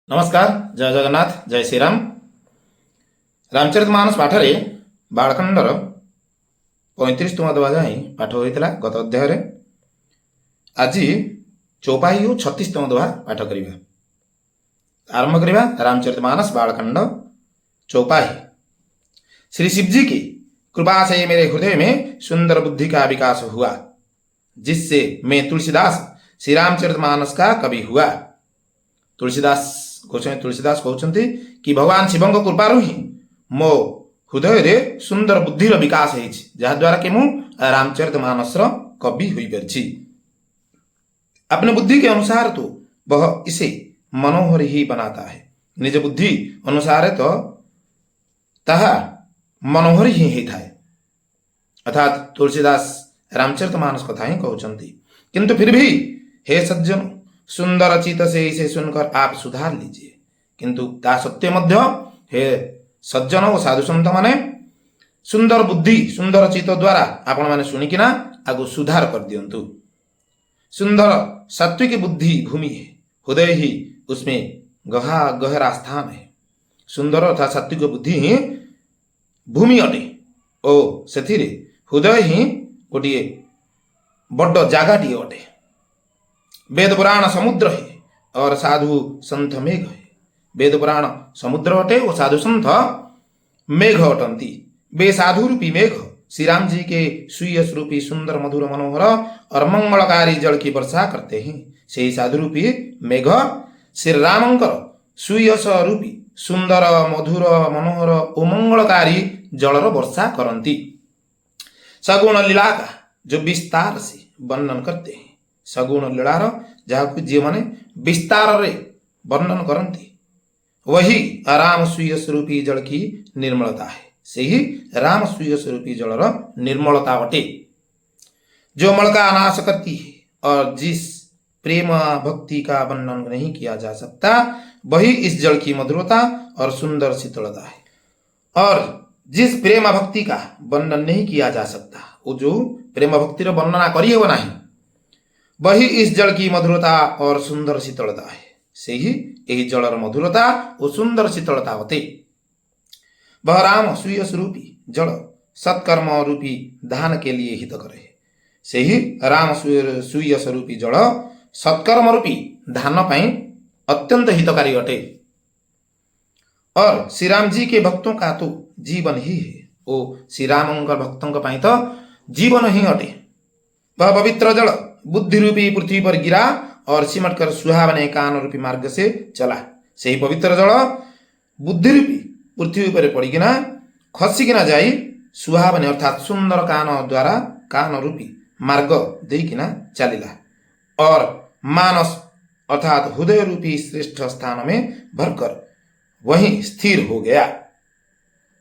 नमस्कार जय जगन्नाथ जय श्रीराम रामचरितमानस पाठरे बालखंडर 35तम अध्याय जाए पाठ होता गत अध्याय आज चौपाई और 36तम अध्याय पाठ करवा आरंभ करवा रामचरितमानस बालखंड चौपाई। श्री शिवजी की कृपा से मेरे हृदय में सुंदर बुद्धि का विकास हुआ, जिससे मैं तुलसीदास श्री रामचरितमानस का कवि हुआ। तुलसीदास कहते कि भगवान शिव कृपारू ही मो हृदय रे सुंदर बुद्धिर विकास है, जहाद्वारा कि मु रामचरितमानस कवि हो पारि। अपने बुद्धि के अनुसार तो वह इसे मनोहर ही बनाता है, निज बुद्धि अनुसार तो ताहा मनोहर ही होता है। अर्थात तुलसीदास रामचरितमानस कथा ही कहते, किंतु फिर भी हे सज्जन सुंदर चित से इसे सुनकर आप सुधार लीजिए। किंतु ता सत्य मध्य हे सज्जन और साधु संत माने सुंदर बुद्धि सुंदर चित द्वारा आपण माने सुनिकिना आगु सुधार कर दियंतु। सुंदर सात्विक बुद्धि भूमि है, हृदय ही उसमें गहरा स्थान है। सुंदर अर्थात सात्विक बुद्धि ही भूमि अटे और सेथिरे हृदय ही गोटे बड़ जगाटी अटे। वेद पुराण समुद्र है और साधु संत मेघ है। वेद पुराण समुद्र अटे और साधु संत मेघ अटंती। वे साधु रूपी मेघ श्री राम जी के सुयस रूपी सुंदर मधुर मनोहर और मंगलकारी जल की वर्षा करते हैं। से साधु रूपी मेघ श्री रामंकर सुयस रूपी सुंदर मधुर मनोहर और मंगलकारी जलर वर्षा करती। सगुण लीला का जो विस्तार से वर्णन करते हैं। सगुण लीलार जहाँ जी मैंने विस्तार रे वर्णन करती, वही राम स्वीय स्वरूपी जल की निर्मलता है। से ही राम स्वीय स्वरूपी जलर निर्मलता बटे, जो मल का नाश करती है और जिस प्रेम भक्ति का वर्णन नहीं किया जा सकता, वही इस जल की मधुरता और सुंदर शीतलता है। और जिस प्रेम भक्ति का वर्णन नहीं किया जा सकता, वो जो प्रेम भक्ति वर्णना करी हो नहीं, वही इस जल की मधुरता और सुंदर शीतलता है। से ही यही जलर मधुरता और सुंदर शीतलता होते। वह राम स्वीय स्वरूपी जल सत्कर्म रूपी दान के लिए हित करे। से ही राम स्वीय स्वरूपी जल सत्कर्म रूपी दान पाई अत्यंत हितकारी अटे। और श्री राम जी के भक्तों का तो जीवन ही है। वो श्री राम भक्तों का पाई तो जीवन ही अटे। वह पवित्र जल बुद्धि रूपी पृथ्वी पर गिरा और सिमट कर सुहावने कान रूपी मार्ग से चला। से ही पवित्र जल बुद्धि रूपी पृथ्वी पर पड़िकिना खसिकिना जाई सुहावने अर्थात सुंदर कान द्वारा कान रूपी मार्ग देकिना चलिला और मानस अर्थात हृदय रूपी श्रेष्ठ स्थान में भरकर वहीं स्थिर हो गया।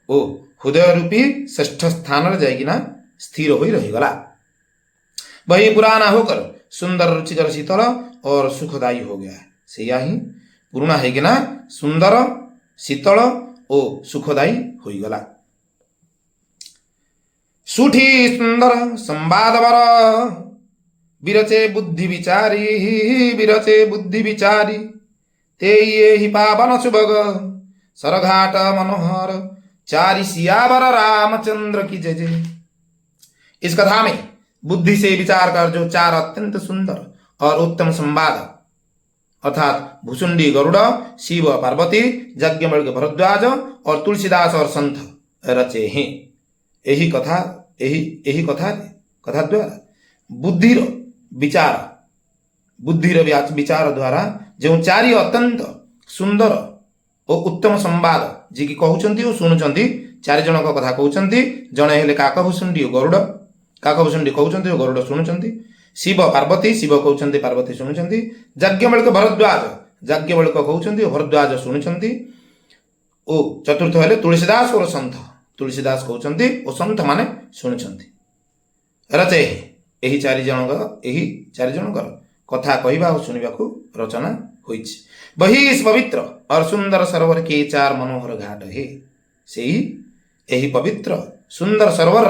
वो हृदय रूपी श्रेष्ठ स्थान जाइकिना स्थिर हो रहीगला। वही पुराना होकर सुंदर रुचिकर शीतल और सुखदायी हो गया। से ही पुराना है कि ना सुंदर शीतल और सुखदायी हो गला। सुठी सुंदर संवाद बर विरचे बुद्धि विचारी ते ये ही पावन सुभग सरघाट मनोहर चारि सियावर रामचंद्र की जय जय। इस कथा में बुद्धि से विचार कर जो चार अत्यंत सुंदर और उत्तम संवाद अर्थात भुसुंडी गरुड़, शिव पार्वती, यज्ञवल्क्य भरद्वाज और तुलसीदास और संत रचे हैं। यही कथा द्वारा बुद्धिर विचार द्वारा जो चारि अत्यंत सुंदर और उत्तम संवाद जी की कहउचंती और सुनुचंती। चारि जन को कथा कहउचंती। जणे हेले काकभुसुंडी गरुड़, काकभुसुंडी कहउचंती और गरुड़ सुनुचंती। शिव पार्वती, शिव कहउचंती पार्वती सुनुचंती। यज्ञवल्क्य भरद्वाज, यज्ञवल्क्य कहउचंती और भरद्वाज सुनुचंती। ओ चतुर्थ हेले तुलसीदास और संत, तुलसीदास कहउचंती और संत माने सुनुचंती। रचे यही चारि जनकर कथा कहवा और सुनिबा को रचना होइछि। वही इस पवित्र और सुंदर सरोवर के चार मनोहर घाट है। से ही यही पवित्र सुंदर सरोवर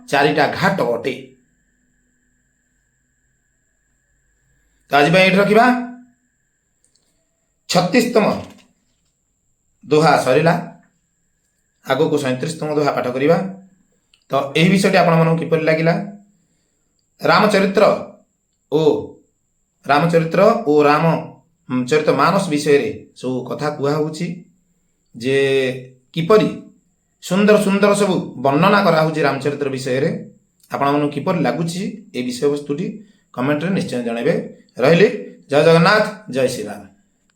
चारिटा घाट अटे। तो आज ये रखा 36तम दोहा सरिला आगो को 37तम दोहा पाठ करिबा। तो एही विषयटी आपण मानक किपरि लागिला रामचरित्र ओ रामचरित मानस विषय रे सब कथा कुहा होउची जे किपरि सुंदर सुंदर सब वर्णना करा होउची रामचरित्र विषय रे आपण मानक किपरि लागुची ए विषय वस्तुटी कमेंट रे निश्चय जणाइबे। रहिले जय जगन्नाथ जय श्री राम।